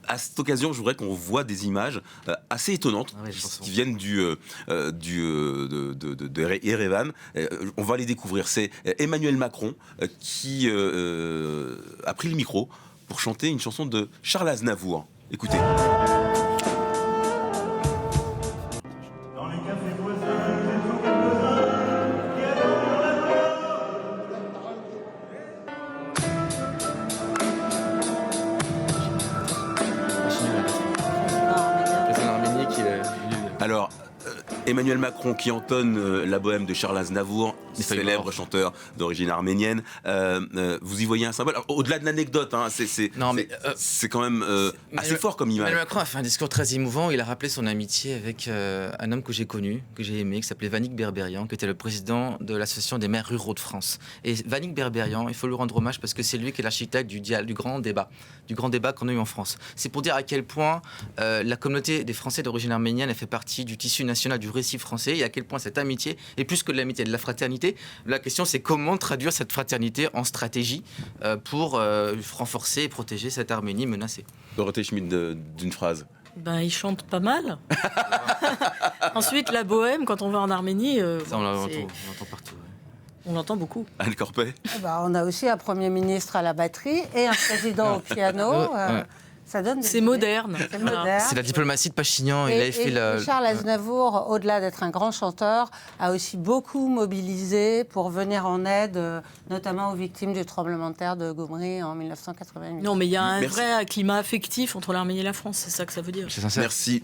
à cette occasion, je voudrais qu'on voit des images assez étonnantes qui viennent de Erevan. On va les découvrir. C'est Emmanuel Macron qui a pris le micro pour chanter une chanson de Charles Aznavour. Écoutez. Alors, Emmanuel Macron qui entonne la bohème de Charles Aznavour, célèbre chanteur d'origine arménienne. Vous y voyez un symbole. Alors, au-delà de l'anecdote, hein, c'est quand même assez fort comme image. Emmanuel Macron a fait un discours très émouvant. Il a rappelé son amitié avec un homme que j'ai connu, que j'ai aimé, qui s'appelait Vanik Berberian, qui était le président de l'association des maires ruraux de France. Et Vanik Berberian, il faut lui rendre hommage parce que c'est lui qui est l'architecte du grand débat qu'on a eu en France. C'est pour dire à quel point la communauté des Français d'origine arménienne, elle fait partie du tissu national, du récit français, et à quel point cette amitié est plus que de l'amitié, de la fraternité. La question, c'est comment traduire cette fraternité en stratégie pour renforcer et protéger cette Arménie menacée. Dorothée Schmidt, d'une phrase. Il chante pas mal. Ensuite, la bohème, quand on va en Arménie, Ça, on l'entend partout. Ouais. on l'entend beaucoup. Anne Corpet. On a aussi un Premier ministre à la batterie et un président au piano. Ça donne C'est moderne. C'est moderne. C'est la diplomatie de Pachinian. Et Charles Aznavour, au-delà d'être un grand chanteur, a aussi beaucoup mobilisé pour venir en aide, notamment aux victimes du tremblement de terre de Gomri en 1988. Non, mais il y a un vrai climat affectif entre l'Arménie et la France, c'est ça que ça veut dire.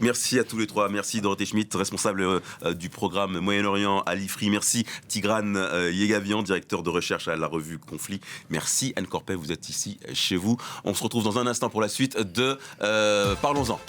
Merci à tous les trois. Merci Dorothée Schmidt, responsable du programme Moyen-Orient à l'IFRI. Merci Tigran Yegavian, directeur de recherche à la revue Conflit. Merci Anne Corpet, vous êtes ici chez vous. On se retrouve dans un instant pour la suite de Parlons-en.